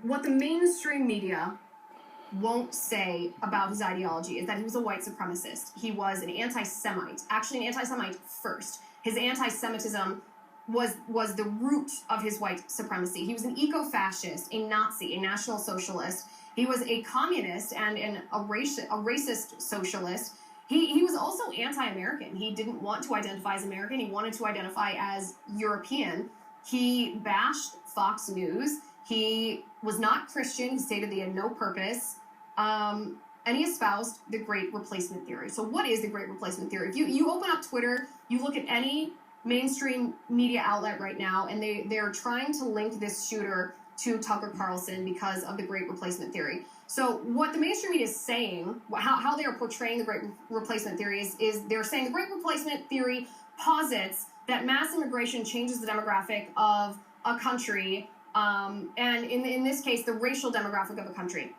What the mainstream media won't say about his ideology is that he was a white supremacist. He was an anti-Semite, actually an anti-Semite first. His anti-Semitism was the root of his white supremacy. He was an eco-fascist, a Nazi, a National Socialist. He was a communist and a racist socialist. He was also anti-American. He didn't want to identify as American. He wanted to identify as European. He bashed Fox News. He was not Christian. He stated they had no purpose. And he espoused the Great Replacement Theory. So what is the Great Replacement Theory? If you open up Twitter, you look at any mainstream media outlet right now, and they're trying to link this shooter to Tucker Carlson because of the Great Replacement Theory. So what the mainstream media is saying, how they are portraying the Great Replacement Theory is they're saying the Great Replacement Theory posits that mass immigration changes the demographic of a country, and in this case, the racial demographic of a country.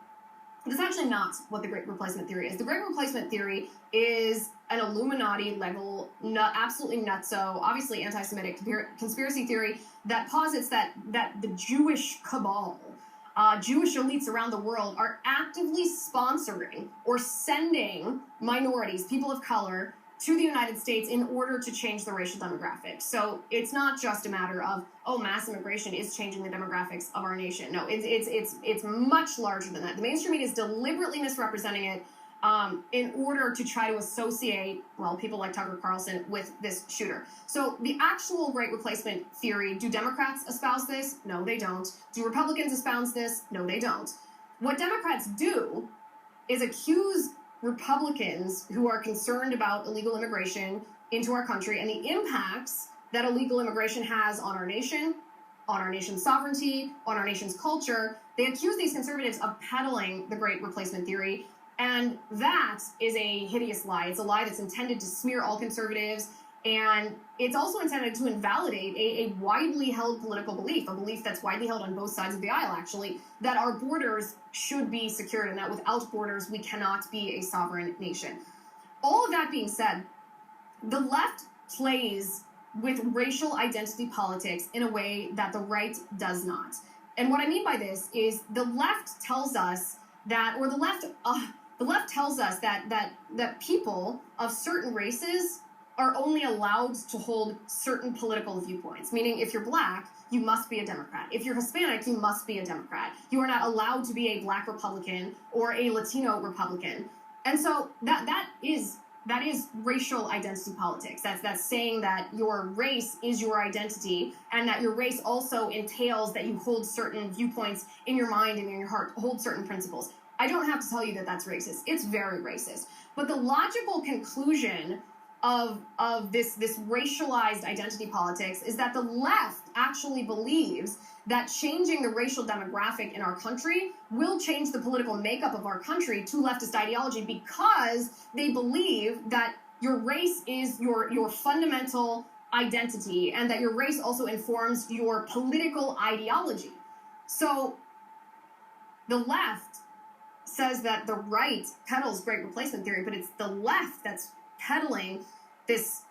That's actually not what the Great Replacement Theory is. The Great Replacement Theory is an Illuminati-level, absolutely nutso, obviously anti-Semitic conspiracy theory that posits that the Jewish cabal, Jewish elites around the world are actively sponsoring or sending minorities, people of color, to the United States in order to change the racial demographics. So it's not just a matter of, oh, mass immigration is changing the demographics of our nation. No, it's much larger than that. The mainstream media is deliberately misrepresenting it in order to try to associate, well, people like Tucker Carlson with this shooter. So the actual Great Replacement Theory, do Democrats espouse this? No, they don't. Do Republicans espouse this? No, they don't. What Democrats do is accuse Republicans who are concerned about illegal immigration into our country and the impacts that illegal immigration has on our nation, on our nation's sovereignty, on our nation's culture. They accuse these conservatives of peddling the Great Replacement Theory, and that is a hideous lie. It's a lie that's intended to smear all conservatives, and it's also intended to invalidate a widely held political belief, a belief that's widely held on both sides of the aisle, actually, that our borders should be secured and that without borders, we cannot be a sovereign nation. All of that being said, the left plays with racial identity politics in a way that the right does not. And what I mean by this is the left tells us that, or the left tells us that people of certain races are only allowed to hold certain political viewpoints, meaning if you're black, you must be a Democrat. If you're Hispanic, you must be a Democrat. You are not allowed to be a black Republican or a Latino Republican. And so that is racial identity politics. That's saying that your race is your identity and that your race also entails that you hold certain viewpoints in your mind and in your heart, hold certain principles. I don't have to tell you that that's racist. It's very racist. But the logical conclusion of this racialized identity politics is that the left actually believes that changing the racial demographic in our country will change the political makeup of our country to leftist ideology because they believe that your race is your fundamental identity and that your race also informs your political ideology. So the left says that the right peddles Great Replacement Theory, but it's the left that's peddling this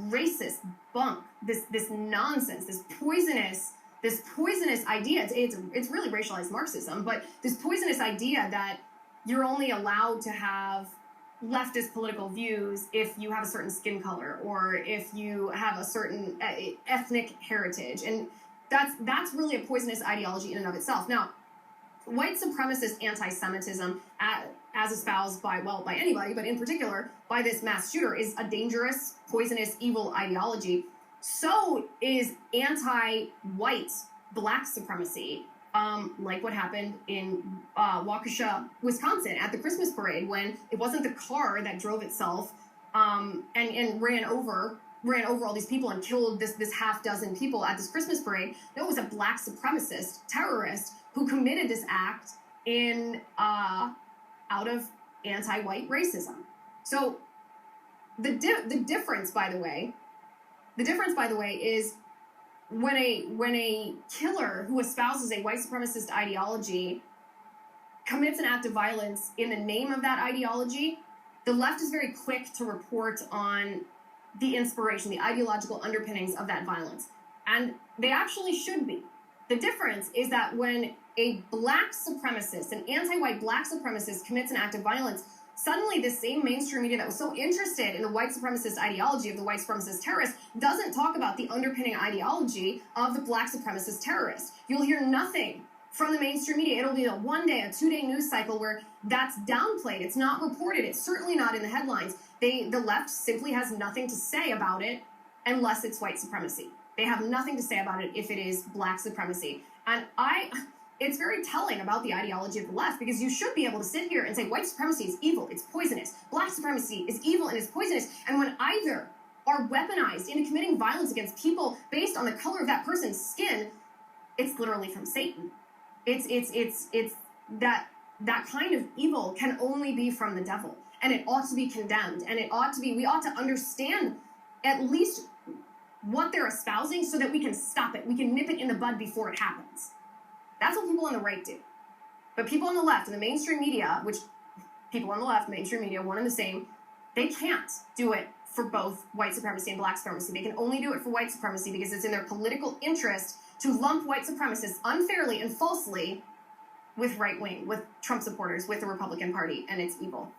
racist bunk, this nonsense, this poisonous idea. It's really racialized Marxism, but this poisonous idea that you're only allowed to have leftist political views if you have a certain skin color or if you have a certain ethnic heritage, and that's really a poisonous ideology in and of itself. Now, white supremacist anti-Semitism, as espoused by anybody, but in particular by this mass shooter, is a dangerous, poisonous, evil ideology. So is anti-white black supremacy like what happened in Waukesha, Wisconsin, at the Christmas parade, when it wasn't the car that drove itself and ran over all these people and killed this half dozen people at this Christmas parade. No, it was a black supremacist terrorist who committed this act in out of anti-white racism. So the difference, by the way, is when a killer who espouses a white supremacist ideology commits an act of violence in the name of that ideology, the left is very quick to report on the inspiration, the ideological underpinnings of that violence. And they actually should be. The difference is that when a black supremacist, an anti-white black supremacist commits an act of violence, suddenly this same mainstream media that was so interested in the white supremacist ideology of the white supremacist terrorist doesn't talk about the underpinning ideology of the black supremacist terrorist. You'll hear nothing from the mainstream media. It'll be a 1-day, a 2-day news cycle where that's downplayed. It's not reported. It's certainly not in the headlines. The left simply has nothing to say about it unless it's white supremacy. They have nothing to say about it if it is black supremacy. And it's very telling about the ideology of the left, because you should be able to sit here and say white supremacy is evil, it's poisonous. Black supremacy is evil and it's poisonous. And when either are weaponized into committing violence against people based on the color of that person's skin, it's literally from Satan. It's that kind of evil can only be from the devil, and it ought to be condemned, and we ought to understand at least what they're espousing so that we can stop it. We can nip it in the bud before it happens. That's what people on the right do. But people on the left and the mainstream media, which people on the left, mainstream media, one and the same, they can't do it for both white supremacy and black supremacy. They can only do it for white supremacy because it's in their political interest to lump white supremacists unfairly and falsely with right-wing, with Trump supporters, with the Republican Party, and it's evil.